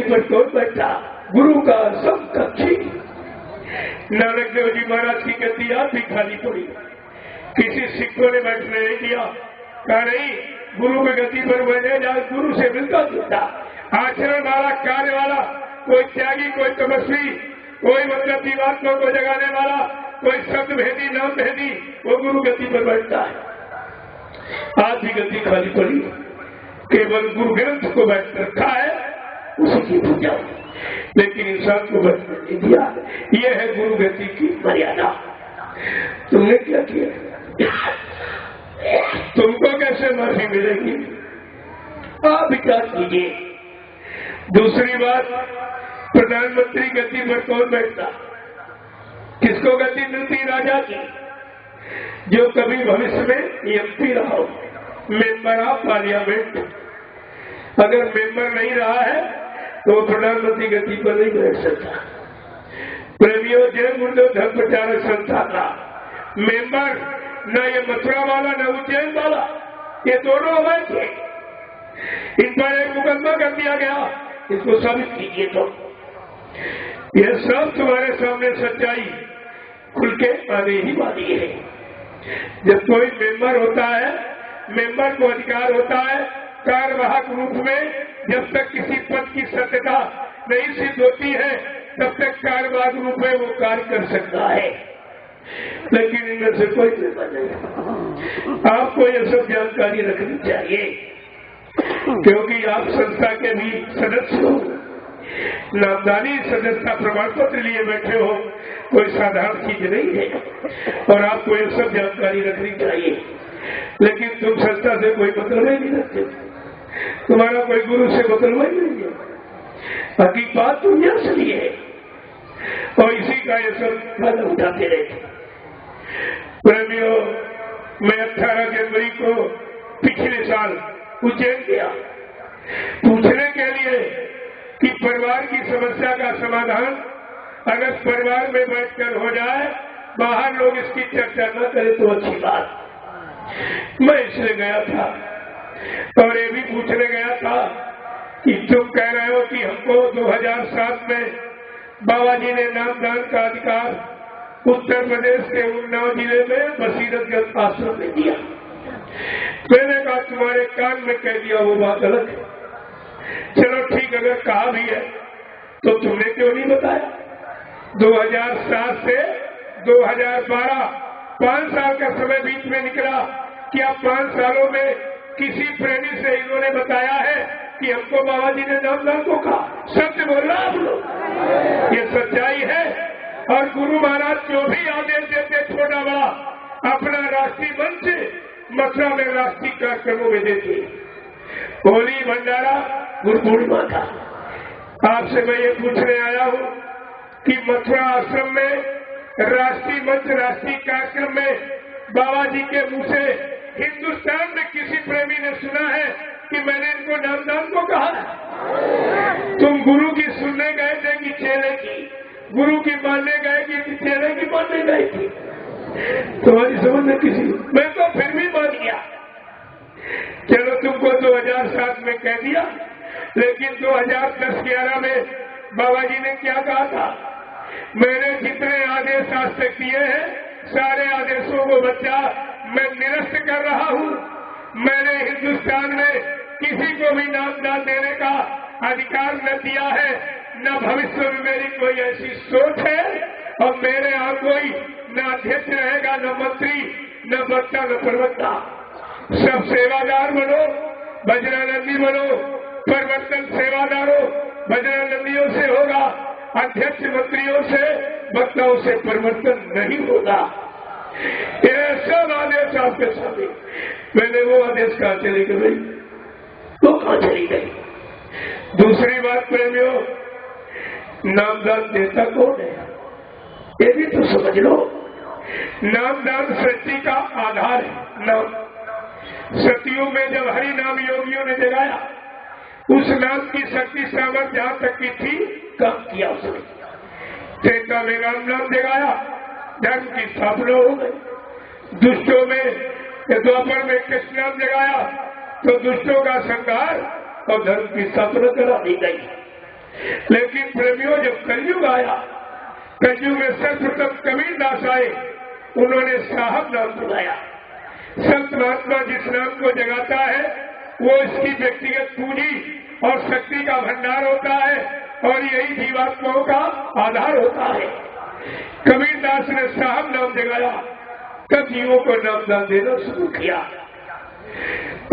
पर कौन बैठा? गुरु का सब कक्षी। नानक देव जी महाराज की गद्दी आप भी खाली पड़ी, किसी सिखों ने बैठने नहीं दिया। कहा नहीं, गुरु की गद्दी पर बैठे जा, गुरु से मिलता जुलता आचरण वाला, कार्य वाला, कोई त्यागी, कोई तपस्वी, कोई मतलब जीवात्मा को जगाने वाला, कोई शब्द भेदी, नाम भेदी, वो गुरु गद्दी पर बैठता है। आज भी गद्दी खाली पड़ी, केवल गुरु ग्रंथ को बैठ रखा है, उसी की पूजा, लेकिन इंसान को बैठने नहीं दिया। यह है गुरु गति की मर्यादा। तुमने क्या किया? तुमको कैसे माफी मिलेगी? आप विचार कीजिए। दूसरी बात, प्रधानमंत्री गद्दी पर कौन बैठता? किसको गद्दी मिलती? राजा की, जो कभी भविष्य में एमपी रहा हो, मेंबर ऑफ पार्लियामेंट। अगर मेंबर नहीं रहा है तो प्रधानमंत्री गद्दी पर नहीं बैठ सकता। प्रेमियों, जैन गुरुदेव धर्म प्रचारक संस्था का मेंबर न ये मथुरा वाला न उज्जैन वाला, ये दोनों अवैध थे। इन पर एक मुकदमा कर दिया गया, इसको साबित कीजिए। तो यह सब तुम्हारे सामने सच्चाई खुल के आने ही वाली है। जब कोई मेंबर होता है, मेंबर को अधिकार होता है कार्यवाहक रूप में, जब तक किसी पद की सत्यता नहीं सिद्ध होती है तब तक कार्यवाहक रूप में वो कार्य कर सकता है। लेकिन इनमें से कोई मेंबर नहीं। आपको ये सब जानकारी रखनी चाहिए, क्योंकि आप संस्था के भी सदस्य हो, नामदानी सदस्यता प्रमाण पत्र लिए बैठे हो, कोई साधारण चीज नहीं है, और आपको ये सब जानकारी रखनी चाहिए। लेकिन तुम संस्था से कोई मतलब ही नहीं रखते, तुम्हारा कोई गुरु से मतलब ही नहीं है। हकीकत बात दुनिया से लिए है, और इसी का ये सब फायदा उठाते रहते। प्रेमियों, मैं 18 जनवरी को पिछले साल उज्जैन गया पूछने के लिए कि परिवार की समस्या का समाधान अगर परिवार में बैठकर हो जाए, बाहर लोग इसकी चर्चा न करें तो अच्छी बात। मैं इसलिए गया था, और ये भी पूछने गया था कि तुम कह रहे हो कि हमको 2007 में बाबा जी ने नामदान का अधिकार उत्तर प्रदेश के उन्नाव जिले में बसीरतगंज आश्रम में दिया। मैंने कहा तुम्हारे कान में कह दिया वो बात अलग है। चलो ठीक, अगर कहा भी है तो तुमने क्यों नहीं बताया? 2007 से 2012 5 साल का समय बीच में निकला। क्या 5 सालों में किसी प्रेमी से इन्होंने बताया है कि हमको बाबा जी ने नामदान को कहा? सत्य बोल रहा आप लोग, ये सच्चाई है। और गुरु महाराज जो भी आदेश देते छोटा बड़ा, अपना राष्ट्रीय मंच मथुरा में राष्ट्रीय कार्यक्रमों में देते। होली भंडारा गुरु पूर्णिमा था। आपसे मैं ये पूछने आया हूँ कि मथुरा आश्रम में राष्ट्रीय मंच राष्ट्रीय कार्यक्रम में बाबा जी के मुंह से हिंदुस्तान में किसी प्रेमी ने सुना है कि मैंने इनको नामदान को कहा? तुम गुरु की सुनने गए थे कि चेले की? गुरु की मानने गए कि चेले की मानने गए थी? तुम्हारी समझ में किसी, मैं तो फिर भी मान गया। चलो तुमको 2007 में कह दिया, लेकिन 2010-11 में बाबा जी ने क्या कहा था? मैंने जितने आदेश आज तक दिए हैं सारे आदेशों को बच्चा मैं निरस्त कर रहा हूँ। मैंने हिंदुस्तान में किसी को भी नामदान देने का अधिकार न दिया है, न भविष्य में मेरी कोई ऐसी सोच है, और मेरे यहाँ कोई न अध्यक्ष रहेगा, न मंत्री, न वक्ता, न प्रवक्ता। सब सेवादार बनो, वज्रानंदी बनो, परिवर्तन सेवादारों वज्रानंदियों से होगा, अध्यक्ष मंत्रियों से वक्ताओं से परिवर्तन नहीं होगा। ये सब आदेश आपके सामने। मैंने वो आदेश कहाँ चली गई? तो कहाँ चली गई? दूसरी बात प्रेमियों, नामदान देता कौन है? ये भी तो समझ लो। नामदान सृष्टि का आधार है। नाम सतियों में जब हरि नाम योगियों ने जगाया, उस नाम की शक्ति सामर्थ जहां तक की थी काम किया उसने। त्रेता में राम नाम जगाया, धर्म की स्थापना हो गई। दुष्टों में द्वापर में कृष्ण नाम जगाया तो दुष्टों का संहार और धर्म की स्थापना करा दी गई। लेकिन प्रेमियों जब कलयुग आया, कलयुग में सर्वप्रथम कबीरदास आए, उन्होंने साहब नाम बुलाया। संत महात्मा जिस नाम को जगाता है वो इसकी व्यक्तिगत पूंजी और शक्ति का भंडार होता है और यही जीवात्माओं का आधार होता है। कबीरदास ने साहब नाम जगाया, तब जीवों को नामदान देना शुरू किया।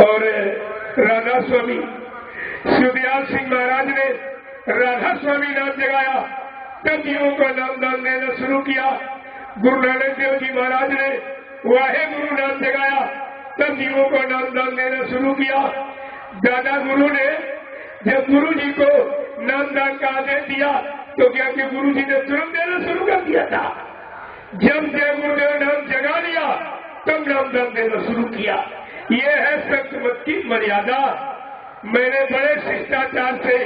और राधा स्वामी शिवदयाल सिंह महाराज ने राधा स्वामी नाम जगाया, तब जीवों को नामदान देना शुरू किया। गुरु नानक देव जी महाराज ने वाहे गुरु नाम जगाया, तब जीवों को नामदान देना शुरू किया। दादा गुरु ने जब गुरु जी को नामदान का आदेश दिया तो क्या कि गुरु जी ने तुरंत देना शुरू कर दिया था। जब जय गुरुदेव नाम जगा लिया तब नामदान देना शुरू किया। ये है संत मत की मर्यादा। मैंने बड़े शिष्टाचार से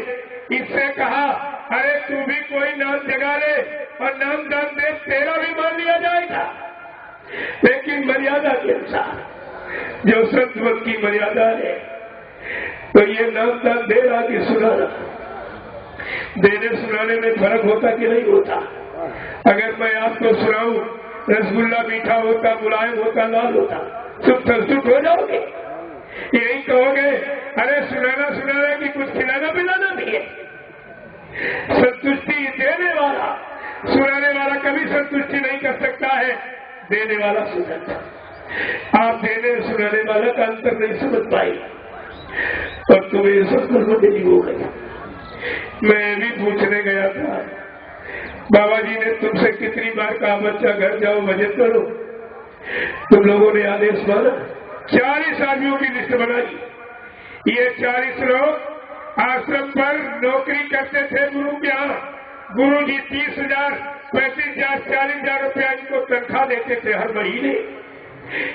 इससे कहा, अरे तू भी कोई नाम जगा ले और नामदान दे, तेरा भी मान लिया जाएगा, लेकिन मर्यादा के अनुसार। जो संत मत की मर्यादा है तो ये नामदान दे रहा कि सुनाना, देने सुनाने में फर्क होता कि नहीं होता। अगर मैं आपको सुनाऊं रसगुल्ला मीठा होता, मुलायम होता, लाल होता, सुट हो जाओगे। यही कहोगे अरे सुनाना कि कुछ खिलाना पिलाना भी है। संतुष्टि देने वाला, सुनाने वाला कभी संतुष्टि नहीं कर सकता है, देने वाला सुनाता। आप देने सुनाने वाला का अंतर नहीं समझ पाए और तुम्हें सब कर्मदेवी हो गई। मैं भी पूछने गया था, बाबा जी ने तुमसे कितनी बार कहा बच्चा घर जाओ भजन करो, तुम लोगों ने आदेश माना। 40 आदमियों की लिस्ट बनाई। ये 40 लोग आश्रम पर नौकरी करते थे गुरु के यहाँ। गुरु जी 30,000, 35,000, 40,000 रुपया इनको तनख्वाह देते थे हर महीने।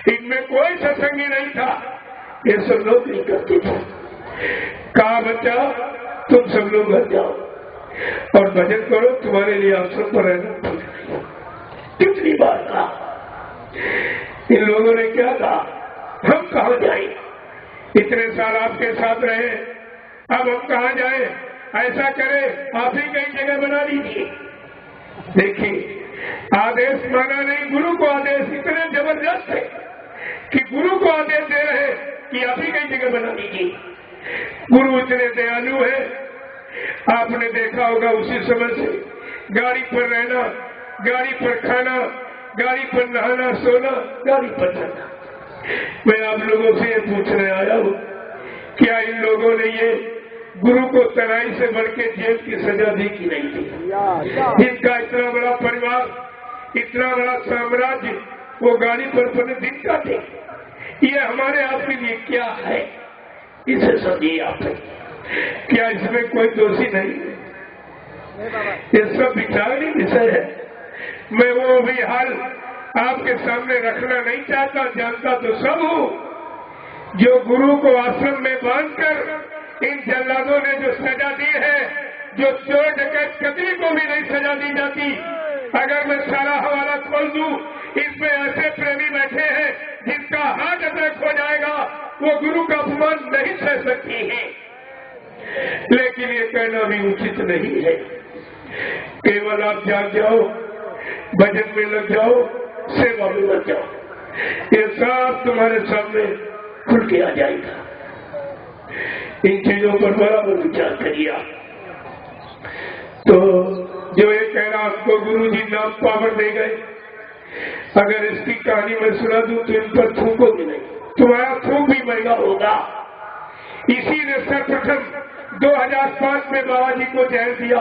इनमें कोई सत्संगी नहीं था, ये सब नौकरी करते थे। कहा बच्चा तुम सब लोग घर जाओ और भजन करो, तुम्हारे लिए आश्रम पर रहना ठीक नहीं। कितनी बार कहा। इन लोगों ने क्या कहा, हम कहाँ जाएं, इतने साल आपके साथ रहे, अब हम कहाँ जाएं, ऐसा करें आप ही कई जगह बना लीजिए। देखिए आदेश माना नहीं, गुरु को आदेश इतने जबरदस्त है कि गुरु को आदेश दे रहे कि आप ही कई जगह बना लीजिए। गुरु इतने दयालु है, आपने देखा होगा उसी समय से गाड़ी पर रहना, गाड़ी पर खाना, गाड़ी पर नहाना सोना, गाड़ी पर चलना। मैं आप लोगों से ये पूछने आया हूँ, क्या इन लोगों ने ये गुरु को तराई से बढ़ के जेल की सजा दी कि नहीं दी? जिनका इतना बड़ा परिवार, इतना बड़ा साम्राज्य, वो गाड़ी पर अपने दिन का थे। ये हमारे आपके लिए क्या है, इसे समझिए आप। क्या इसमें कोई दोषी नहीं है? ये सब विचारणीय विषय है। मैं वो भी हाल आपके सामने रखना नहीं चाहता, जानता तो सब हूँ। जो गुरु को आश्रम में बांधकर इन जल्लादों ने जो सजा दी है, जो चोर डकैत कतरी को भी नहीं सजा दी जाती। अगर मैं सारा हवाला खोल दूं, इसमें ऐसे प्रेमी बैठे हैं जिनका हार्ट अटैक हो जाएगा, वो गुरु का अपमान नहीं सह सकती है। लेकिन ये कहना भी उचित नहीं है। केवल आप जाग जाओ, भजन में लग जाओ, सेवा में लग जाओ, ये सब तुम्हारे सामने खुल के आ जाएगा। इन चीजों पर बराबर विचार करिए आप। तो जो ये कह रहा आपको गुरु जी नाम पावर दे गए, अगर इसकी कहानी मैं सुना दूं तो इन पर थूकोगे नहीं, तुम्हारा थूक भी महंगा होगा। इसी ने सर्वप्रथम 2005 में बाबा जी को जहर दिया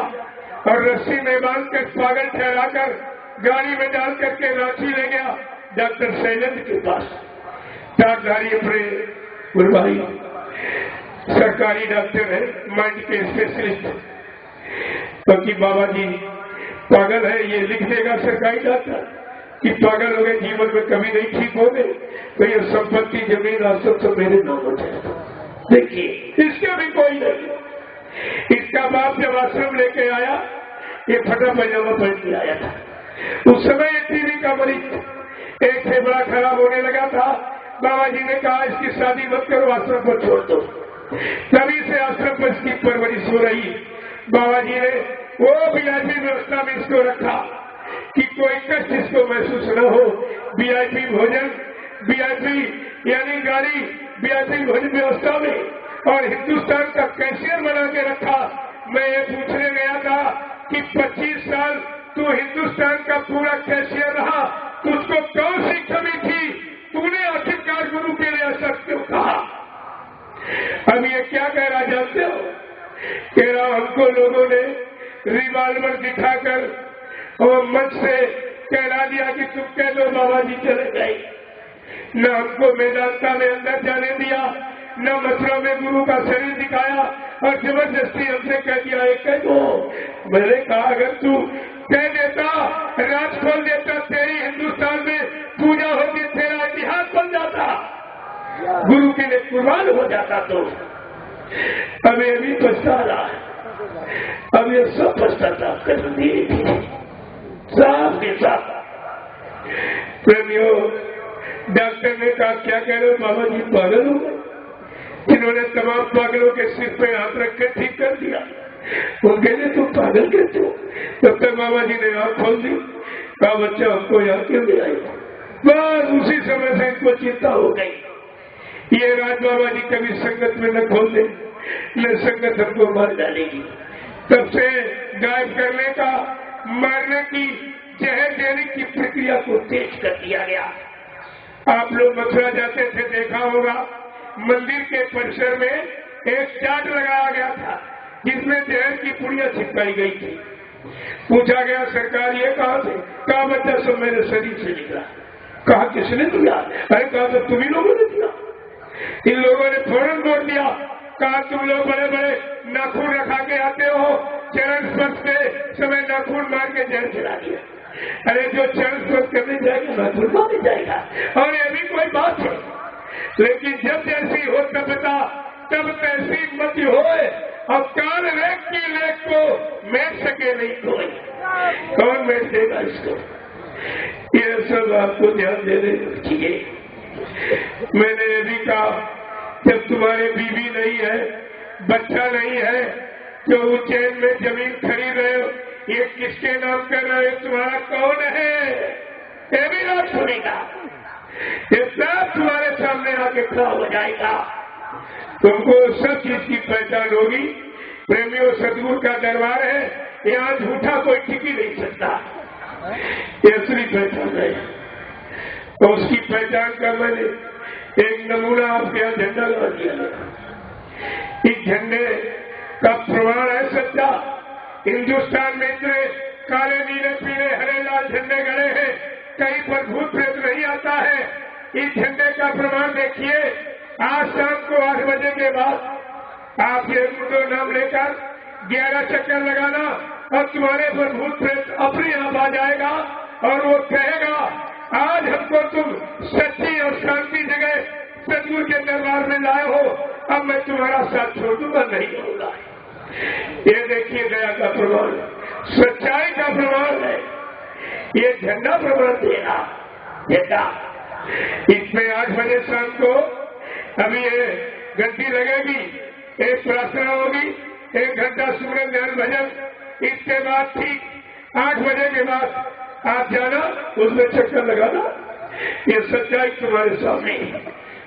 और रस्सी में बांधकर पागल ठहराकर गाड़ी में डाल करके रांची ले गया डॉक्टर शैलेंद्र के पास। डाकधारी अपने गुरुभाई सरकारी डॉक्टर है, माइंड के स्पेशलिस्ट, क्योंकि बाबा जी पागल है, ये लिख देगा सरकारी डॉक्टर कि पागल हो गए, जीवन में कभी नहीं ठीक हो गए, तो ये संपत्ति जमीन आश्रम सब मेरे नाम हो जाएगा। देखिए इसका भी कोई नहीं। इसका बाप जब आश्रम लेके आया, ये फटा पैजामा पहन के आया था। उस समय एक टीबी का मरीज, एक फेफड़ा खराब होने लगा था। बाबा जी ने कहा इसकी शादी मत करो, आश्रम पर छोड़ दो। तभी से आश्रम पर इसकी परवरिश हो रही। बाबा जी ने वो वीआईपी व्यवस्था में इसको रखा कि कोई कष्ट इसको महसूस न हो। वीआईपी भोजन, वीआईपी यानी गाड़ी, वीआईपी भोजन व्यवस्था में और हिंदुस्तान का कैशियर बना के रखा। मैं ये पूछने गया था कि 25 साल तू हिंदुस्तान का पूरा कैशियर रहा, तुझको कौन सी कमी थी, तूने आखिरकार गुरु के लिए ऐसा क्यों कहा? अब ये क्या कह रहा जानते हो? कह रहा हमको लोगों ने रिवाल्वर दिखाकर और मंच से कहला दिया कि तुम कह दो बाबा जी चले गए। न हमको मैदानता में अंदर जाने दिया, न मथुरा में गुरु का शरीर दिखाया और जबरदस्ती हमसे कह दिया एक कह दो। मैंने कहा अगर तू कह देता, राज खोल देता, तेरी हिंदुस्तान में पूजा होती, तेरा इतिहास बन जाता, गुरु के लिए कुर्बान हो जाता। तो अब ये भी पछता रहा है, अब ये सब पश्चाताप कर दिए साफ के साथ। प्रेमियों, डॉक्टर ने कहा क्या कह रहे हो बाबा जी, पागल हो गए? इन्होंने तमाम पागलों के सिर पे हाथ रख कर ठीक कर दिया। उनके लिए तुम पागल कहते हो। तब तक बाबा जी ने आंख खोल दी, कहा बच्चा हमको यहाँ क्यों ले आए? बस उसी समय से इनको चिंता हो गई, ये राज बाबा जी कभी संगत में न खोल दे, न संगत हमको मार डालेगी। तब से गायब करने का, मारने की, जहर देने की प्रक्रिया को तेज कर दिया गया। आप लोग मथुरा जाते थे, देखा होगा, मंदिर के परिसर में एक चार्ट लगाया गया था जिसमें जहर की पुड़िया छिपकाई गई थी। पूछा गया सरकार ये कहां से? कहा बच्चा सब मेरे शरीर से निकला। कहा किसने दिया? अरे कहा तो तुम्ही लोगों ने दिया। इन लोगों ने फौरन बोल दिया, कहा तुम लोग बड़े बड़े नाखून रखा के आते हो, चरण स्पर्श पे समय नाखून मार के जहर चला दिया। अरे जो चरण स्पर्श करने जाएगा नाखून मारे जाएगा, और ये भी कोई बात है। लेकिन जब जैसी हो तबता तब तैसी मत होए, और काल रेख की लेख को मेट सके नहीं कोई। कौन मेट देगा इसको? ये सब आपको ध्यान देने चाहिए। मैंने ये भी कहा, जब तुम्हारे बीवी नहीं है, बच्चा नहीं है, जो उज्जैन में जमीन खरीद रहे हो, ये किसके नाम कर रहे हो? तुम्हारा कौन है? ये भी राज सुनेगा, ये सब तुम्हारे सामने आके खड़ा हो जाएगा। तुमको सब चीज की पहचान होगी। प्रेमियों, सदगुरु का दरबार है, यहाँ झूठा कोई टिक ही नहीं सकता। ये असली पहचान है, तो उसकी पहचान का मैंने एक नमूना आपके यहाँ झंडा लगा दिया। इस झंडे का प्रमाण है सच्चा। हिंदुस्तान में इतने काले, नीले, पीले, हरे, लाल झंडे गड़े हैं, कहीं पर भूत प्रेत नहीं आता है। इस झंडे का प्रमाण देखिए। आज शाम को 8 बजे के बाद आप ये दो नाम लेकर 11 चक्कर लगाना, और तुम्हारे पर भूत प्रेत अपने आप आ जाएगा और वो कहेगा आज हमको तुम सच्ची और शांति जगह सदगुरु के दरबार में लाए हो, अब मैं तुम्हारा साथ छोड़ दूंगा, नहीं होगा। ये देखिए दया का प्रमाण, सच्चाई का प्रमाण है। ये झंडा प्रमाण देगा झंडा। इसमें 8 बजे शाम को अभी ये घंटी लगेगी, एक प्रार्थना होगी, 1 घंटा सुमरन ध्यान भजन। इसके बाद ठीक 8 बजे के बाद आप जाना, उसमें चक्कर लगाना। ये सच्चाई तुम्हारे सामने।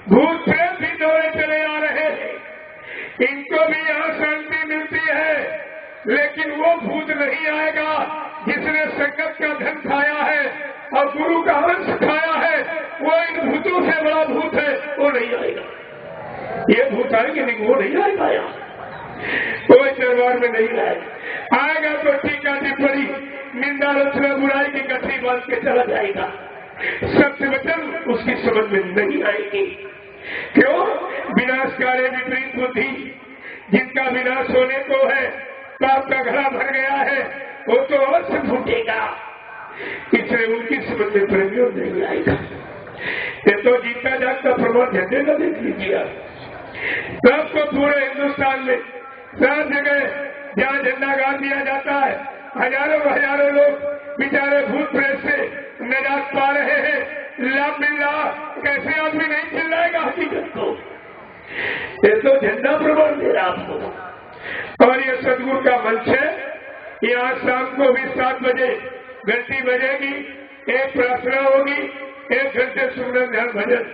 भूत प्रेत भी दौड़े चले आ रहे हैं, इनको भी यहाँ शांति मिलती है, लेकिन वो भूत नहीं आएगा जिसने संगत का धन खाया है और गुरु का अंश खाया है। वो इन भूतों से बड़ा भूत है, वो नहीं आएगा। ये भूत आएंगे नहीं, वो नहीं आएगा यहाँ, कोई दरबार में नहीं आएगा। आएगा तो टीका टिप्पणी, निंदा, रचना, बुराई की गठरी बांध के चला जाएगा। सत्य वचन उसकी समझ में नहीं आएगी। क्यों? विनाशकारी विपरीत बुद्धि, जिनका विनाश होने को है, पाप का घड़ा भर गया है, वो तो अवश्य फूटेगा। इसलिए उनकी समझ में प्रेमियों नहीं आएगा। ये तो जीता जागता प्रमाण झंडे का देख लीजिए। सबको पूरे हिंदुस्तान में सब जगह जहाँ झंडा गाड़ दिया जाता है, हजारों लोग बेचारे भूत प्रेत से निजात पा रहे हैं, लाभ मिल रहा। कैसे आदमी नहीं चिल्लाएगा हकीकत को? ये तो झंडा प्रमाण दे रहा आपको। और ये सदगुरु का मंच है। यहाँ शाम को भी 7 बजे घंटी बजेगी, एक प्रार्थना होगी, 1 घंटे सुमरन ध्यान भजन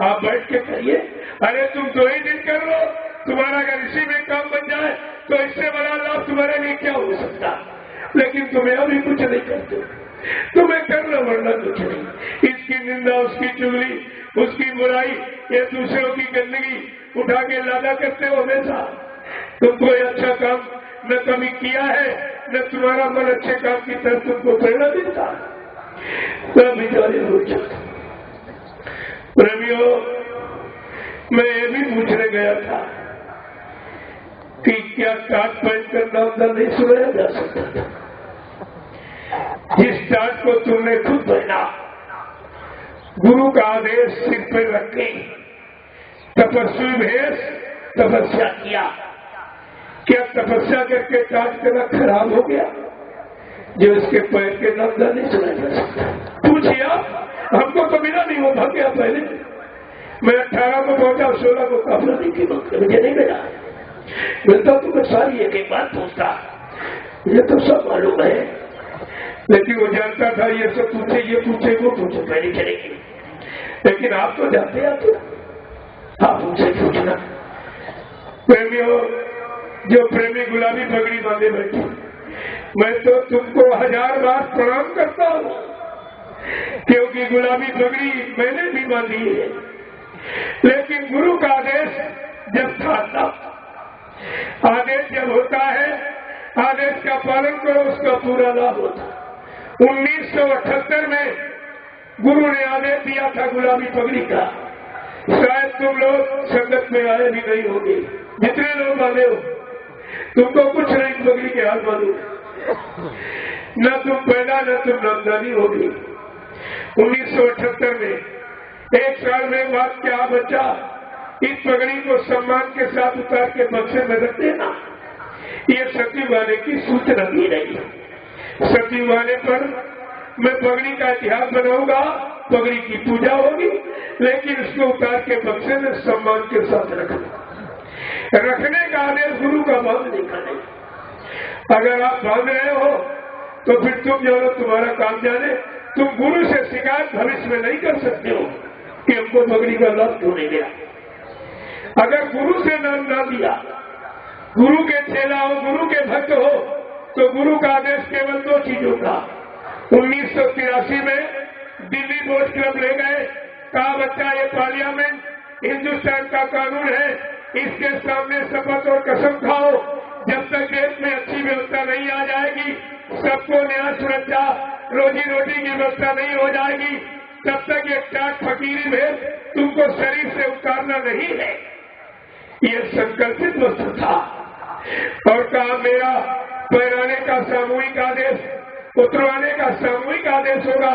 आप बैठ के करिए। अरे तुम 2 ही दिन कर लो, तुम्हारा अगर इसी में काम बन जाए तो इससे बड़ा लाभ तुम्हारे लिए क्या हो सकता। लेकिन तुम्हें अभी कुछ नहीं करते, तुम्हें कर लो वरना कुछ नहीं। इसकी निंदा, उसकी चुगली, उसकी बुराई, ये दूसरों की गंदगी उठा के लादा करते हो हमेशा। तुम कोई अच्छा काम न कभी किया है, न तुम्हारा मन अच्छे काम की तरफ तुमको प्रेरणा देता। सब विचारे हो जाते। प्रेमियों, मैं ये भी पूछने गया था कि क्या टाट पहनकर नामदान नहीं सुनाया जा सकता था? जिस टाट को तुमने खुद पहना, गुरु का आदेश सिर पर रख के तपस्वी भेष तपस्या किया, क्या तपस्या करके टाट करना खराब हो गया जो इसके पैर के नामदान नहीं सुनाया जा सकता? पूछिए आप, हमको तो मिला नहीं, वो भाग गया पहले। मैं 18 को पहुंचा, 16 को काफला नहीं की बात, मुझे नहीं मिला। मिलता तो मैं सारी एक बात पूछता, मुझे तो सब मालूम है, लेकिन वो जानता था ये सब पूछे, ये पूछे, वो पूछे, पहले चलेगी। लेकिन आप तो जाते आते, आप उनसे पूछना। प्रेमियों, जो प्रेमी गुलाबी पगड़ी बांधे बैठे, मैं तो तुमको 1000 बार प्रणाम करता हूं, क्योंकि गुलाबी पगड़ी मैंने भी बांधी है। लेकिन गुरु का आदेश जब था तब, आदेश जब होता है, आदेश का पालन करो, उसका पूरा लाभ होता। 1978 में गुरु ने आदेश दिया था गुलाबी पगड़ी का। शायद तुम लोग संगत में आए भी नहीं होंगे, जितने लोग आए हो, तुमको कुछ नहीं पगड़ी के हाल मालूम, न तुम पैदा न तुम नामदानी होगी। 1978 में 1 साल में बात क्या बच्चा, इस पगड़ी को सम्मान के साथ उतार के बक्से में रख देना। ये सती वाले की सूचना दी रही है। सती वाले पर मैं पगड़ी का इतिहास बनाऊंगा, पगड़ी की पूजा होगी, लेकिन इसको उतार के बक्से में सम्मान के साथ रखना। रखने का आदेश गुरु का बांधने का नहीं। अगर आप बांध रहे हो तो फिर तुम जानो, तुम्हारा काम जाने। तुम गुरु से शिकायत भविष्य में नहीं कर सकते हो कि हमको पगड़ी का लाभ क्यों नहीं मिला। अगर गुरु से नाम ना दिया, गुरु के चेला हो, गुरु के भक्त हो, तो गुरु का आदेश केवल 2 चीजों का। 1983 में दिल्ली बोर्ड क्लब ले गए, कहा बच्चा ये पार्लियामेंट हिंदुस्तान का कानून है, इसके सामने शपथ और कसम खाओ, जब तक देश में अच्छी व्यवस्था नहीं आ जाएगी, सबको न्याय सुरक्षा रोजी रोटी की व्यवस्था नहीं हो जाएगी, तब तक ये टाट फकीरी में तुमको शरीर से उतारना नहीं है। ये संकल्पित वस्तु था। और कहा मेरा पहनाने का सामूहिक आदेश, उतरवाने का सामूहिक आदेश होगा।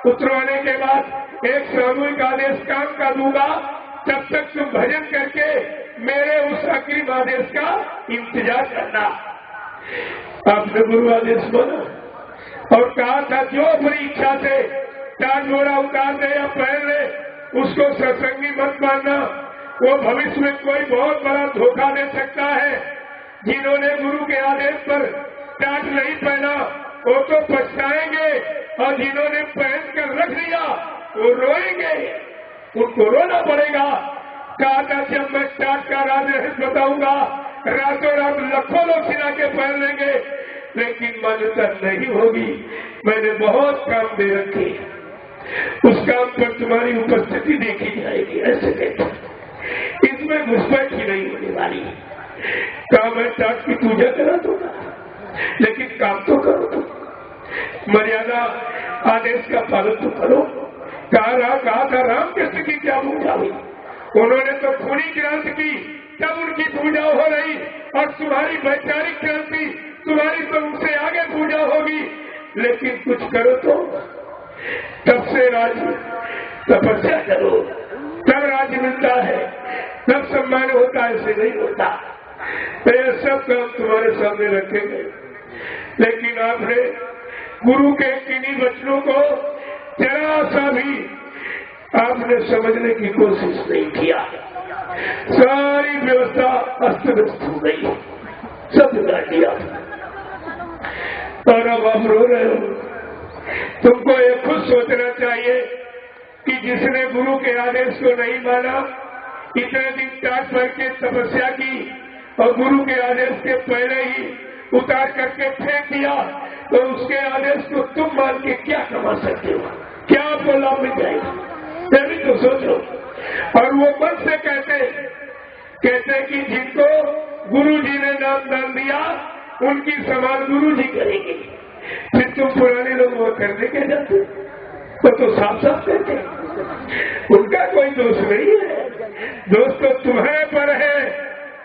उतरवाने के बाद एक सामूहिक आदेश काम का दूंगा, तब तक तुम भजन करके मेरे उस अग्रिम आदेश का इंतजार करना। आपने गुरु आदेश माना और कहा था जो अपनी इच्छा से टाट घोड़ा उतार दे या पहन ले, उसको सत्संगी मत मानना, वो भविष्य में कोई बहुत बड़ा धोखा दे सकता है। जिन्होंने गुरु के आदेश पर टाट नहीं पहना वो तो पछताएंगे, और जिन्होंने पहन कर रख लिया वो रोएंगे, उनको रोना पड़ेगा। कहा था जब मैं टाट का राज रहस्य बताऊंगा, रातों रात लाखों लोग सिला के पहन लेंगे, लेकिन मान्यता नहीं होगी। मैंने बहुत काम दे रखे, उस काम पर तुम्हारी उपस्थिति देखी जाएगी, ऐसे कहते। इसमें घुसपैठ ही नहीं होने वाली। काम है टाट की पूजा करा दूंगा, लेकिन काम तो करो, तुम मर्यादा आदेश का पालन तो करो। कहा था रामकृष्ण की क्या पूजा हुई, उन्होंने तो खूनी क्रांति की, तब उनकी पूजा हो रही, और तुम्हारी वैचारिक क्रांति, तुम्हारी तो उनसे आगे पूजा होगी। लेकिन कुछ करो तो, तब से राज्य, तपस्या करो तब राज्य मिलता है, तब सम्मान होता है, ऐसे नहीं होता। तो ये सब काम तुम्हारे सामने रखेंगे, लेकिन आपने गुरु के किन्हीं वचनों को जरा सा भी आपने समझने की कोशिश नहीं किया। सारी व्यवस्था अस्त व्यस्त हो गई, सब बिगाड़ दिया। और अब आप रो रहे हो। तुमको ये खुद सोचना चाहिए कि जिसने गुरु के आदेश को नहीं माना, इतने दिन टाट भर के तपस्या की और गुरु के आदेश के पहले ही उतार करके फेंक दिया, तो उसके आदेश को तुम मान के क्या कमा सकते हो? क्या आपको लाभ मिल जाएगा? मैं भी तो सोचो। और वो मन से कहते कि जिनको गुरु जी ने नाम दान दिया उनकी सवाल गुरु जी करेंगे। फिर तुम पुराने लोग वो करने के जाते तो साफ साफ कहते उनका कोई दोष नहीं है। दोष तो तुम्हारे पर है।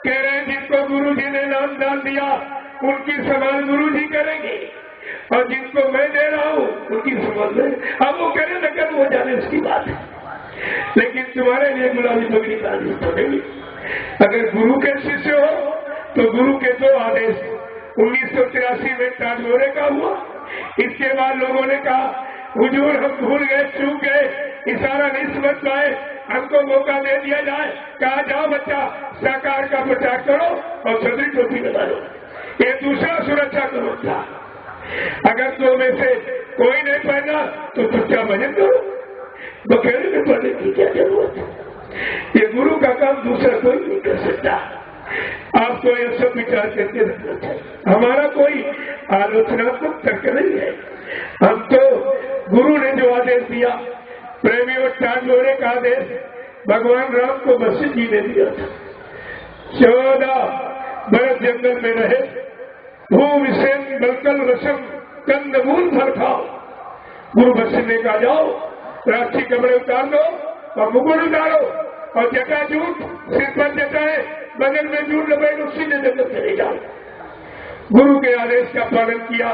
कह रहे जिनको गुरु जी ने नाम दान दिया उनकी सवाल गुरु जी करेंगे, और जिनको मैं दे रहा हूँ उनकी सवाल अब वो करे न कर, वो जाने उसकी बात है। लेकिन तुम्हारे लिए गुलाबी पगड़ी बांधनी पड़ेगी। अगर गुरु के शिष्य हो तो गुरु के दो आदेश 1983 में ताजमोरे का हुआ। इसके बाद लोगों ने कहा हुजूर हम भूल गए, चूक गए, इशारा नहीं समझ पाए, हमको मौका दे दिया जाए। कहा जाओ बच्चा साकार का प्रचार करो और छतरी टोपी लगा लो। ये दूसरा सुरक्षा करो था। अगर दो में से कोई नहीं पहना तो चुपचाप भजन करो, बखेड़े में पढ़ने की क्या जरूरत है? ये गुरु का काम दूसरा कोई नहीं कर सकता। आपको ये सब विचार करके रखना चाहिए। हमारा कोई आलोचनात्मक तर्क नहीं है। हम तो गुरु ने जो आदेश दिया, प्रेमियों टांडोरे का आदेश भगवान राम को वशिष्ठ जी ने दिया था। 14 बरस जंगल में रहे, भूम सेन बलकल रसम कंदमूल फल खाओ। गुरु वशिष्ठ ने कहा जाओ राष्ट्रीय कपड़े उतार दो और मुकुट उतारो और जटा जूट सिर पर जटाए, बगल में जूट लपेट उसी ने जंगल चले जाओ। गुरु के आदेश का पालन किया।